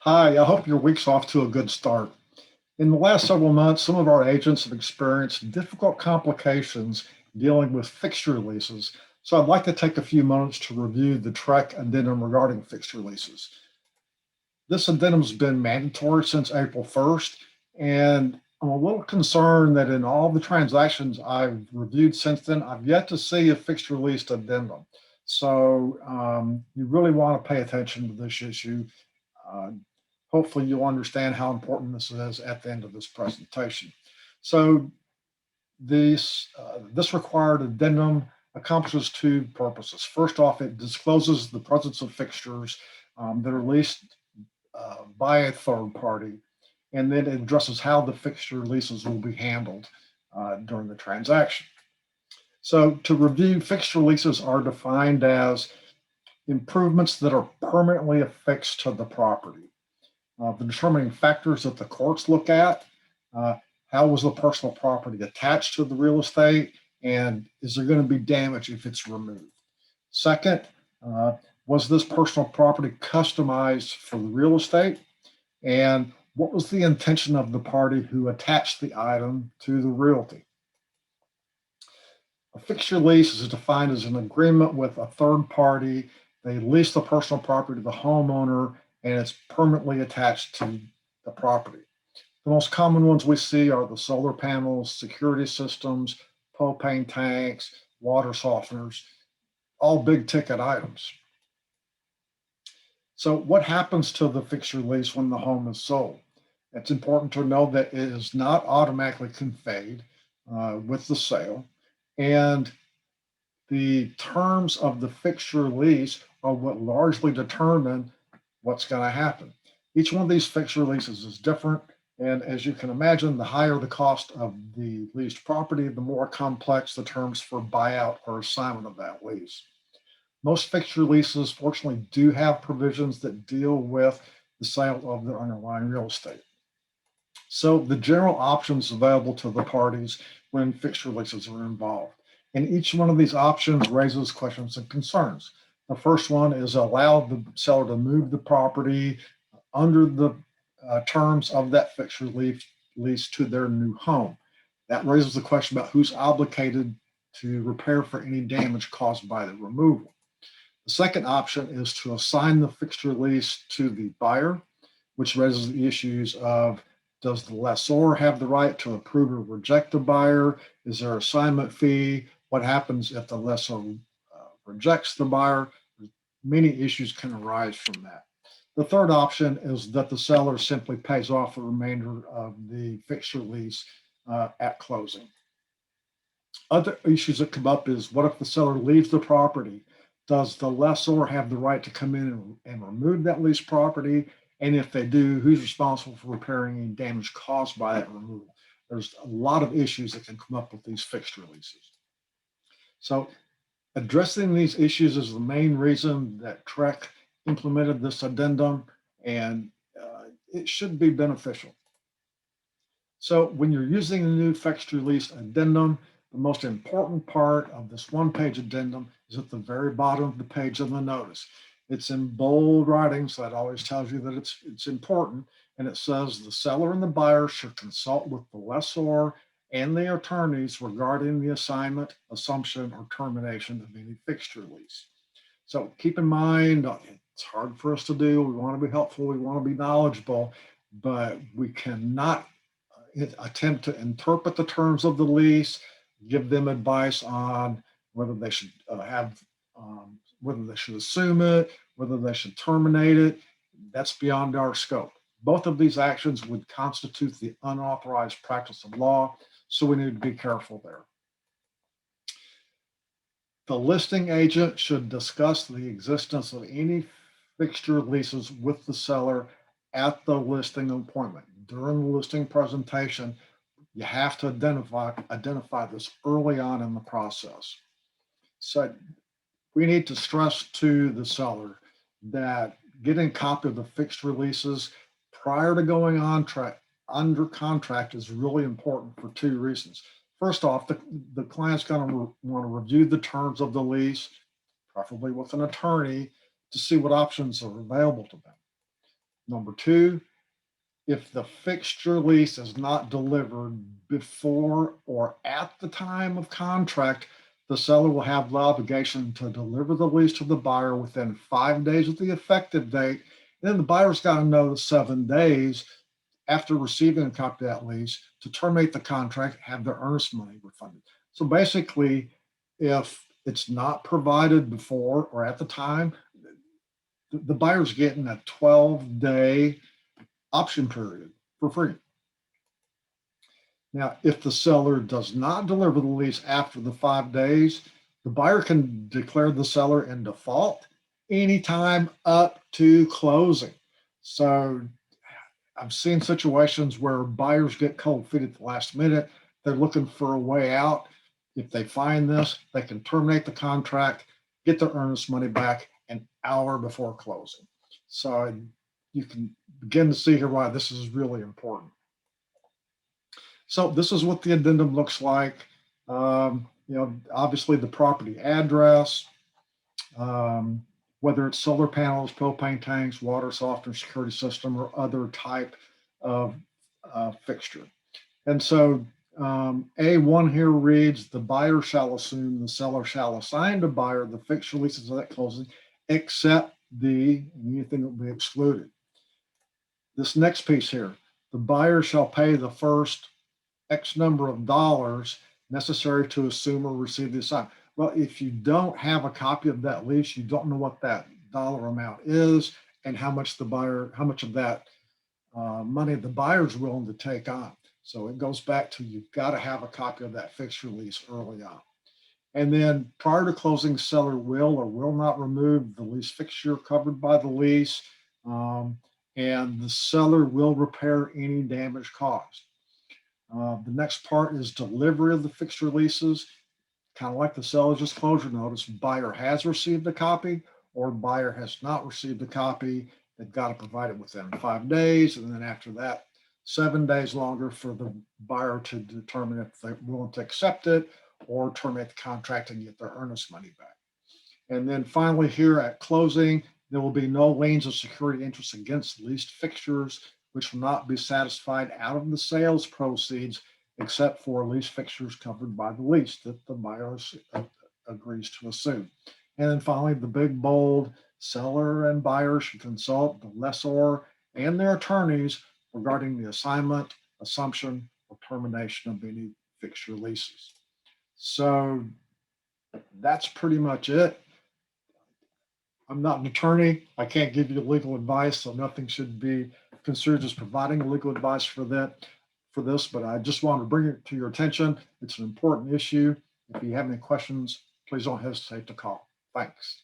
Hi, I hope your week's off to a good start. In the last several months, some of our agents have experienced difficult complications dealing with fixture leases. So I'd like to take a few moments to review the TREC addendum regarding fixture leases. This addendum has been mandatory since April 1st, and I'm a little concerned that in all the transactions I've reviewed since then, I've yet to see a fixture lease addendum. So you really want to pay attention to this issue. Uh, Hopefully you'll understand how important this is at the end of this presentation. So this required addendum accomplishes two purposes. First off, it discloses the presence of fixtures that are leased by a third party, and then it addresses how the fixture leases will be handled during the transaction. So to review, fixture leases are defined as improvements that are permanently affixed to the property. The determining factors that the courts look at, uh, how was the personal property attached to the real estate, and is there going to be damage if it's removed? Second, uh, was this personal property customized for the real estate? And what was the intention of the party who attached the item to the realty? A fixture lease is defined as an agreement with a third party. They lease the personal property to the homeowner and it's permanently attached to the property. The most common ones we see are the solar panels, security systems, propane tanks, water softeners, all big ticket items. So what happens to the fixture lease when the home is sold? It's important to know that it is not automatically conveyed with the sale, and the terms of the fixture lease are what largely determine what's going to happen. Each one of these fixture leases is different, and as you can imagine, the higher the cost of the leased property, the more complex the terms for buyout or assignment of that lease. Most fixture leases, fortunately, do have provisions that deal with the sale of the underlying real estate. So the general options available to the parties when fixture leases are involved. And each one of these options raises questions and concerns. The first one is allow the seller to move the property under the terms of that fixture lease to their new home. That raises the question about who's obligated to repair for any damage caused by the removal. The second option is to assign the fixture lease to the buyer, which raises the issues of, does the lessor have the right to approve or reject the buyer? Is there assignment fee? What happens if the lessor rejects the buyer? Many issues can arise from that. The third option is that the seller simply pays off the remainder of the fixture lease at closing. Other issues that come up is, what if the seller leaves the property? Does the lessor have the right to come in and remove that leased property? And if they do, who's responsible for repairing any damage caused by that removal? There's a lot of issues that can come up with these fixture leases. So addressing these issues is the main reason that TREC implemented this addendum, and it should be beneficial. So when you're using the new fixture lease addendum, the most important part of this one-page addendum is at the very bottom of the page of the notice. It's in bold writing, so that always tells you that it's important. And it says the seller and the buyer should consult with the lessor and the attorneys regarding the assignment, assumption, or termination of any fixture lease. So keep in mind, it's hard for us to do. We want to be helpful. We want to be knowledgeable, but we cannot attempt to interpret the terms of the lease, give them advice on whether they should whether they should assume it, whether they should terminate it. That's beyond our scope. Both of these actions would constitute the unauthorized practice of law, so we need to be careful there. The listing agent should discuss the existence of any fixture leases with the seller at the listing appointment. During the listing presentation, you have to identify this early on in the process. So we need to stress to the seller that getting a copy of the fixture leases prior to going on under contract is really important for two reasons. First off, the client's going to want to review the terms of the lease, preferably with an attorney, to see what options are available to them. Number two, if the fixture lease is not delivered before or at the time of contract, the seller will have the obligation to deliver the lease to the buyer within 5 days of the effective date. And then the buyer's got to know 7 days after receiving a copy of that lease to terminate the contract, have their earnest money refunded. So basically, if it's not provided before or at the time, the buyer's getting a 12-day option period for free. Now, if the seller does not deliver the lease after the 5 days, the buyer can declare the seller in default anytime up to closing. So I've seen situations where buyers get cold feet at the last minute. They're looking for a way out. If they find this, they can terminate the contract, get their earnest money back an hour before closing. So you can begin to see here why this is really important. So this is what the addendum looks like. Obviously the property address, whether it's solar panels, propane tanks, water softener, security system, or other type of fixture. And so A1 here reads, the buyer shall assume, the seller shall assign to buyer the fixture leases at closing, except anything that will be excluded. This next piece here, the buyer shall pay the first X number of dollars necessary to assume or receive the assignment. Well, if you don't have a copy of that lease, you don't know what that dollar amount is and how much of that money the buyer is willing to take on. So it goes back to you've got to have a copy of that fixture lease early on. And then prior to closing, seller will or will not remove the lease fixture covered by the lease, and the seller will repair any damage caused. The next part is delivery of the fixture leases. Kind of like the seller's disclosure notice, buyer has received a copy or buyer has not received a copy. They've got to provide it within 5 days. And then after that, 7 days longer for the buyer to determine if they're willing to accept it or terminate the contract and get their earnest money back. And then finally here at closing, there will be no liens of security interest against leased fixtures, which will not be satisfied out of the sales proceeds except for lease fixtures covered by the lease that the buyer agrees to assume. And then finally, the big bold, seller and buyer should consult the lessor and their attorneys regarding the assignment, assumption, or termination of any fixture leases. So that's pretty much it. I'm not an attorney. I can't give you legal advice, so nothing should be considered as providing legal advice for this, but I just wanted to bring it to your attention. It's an important issue. If you have any questions, please don't hesitate to call. Thanks.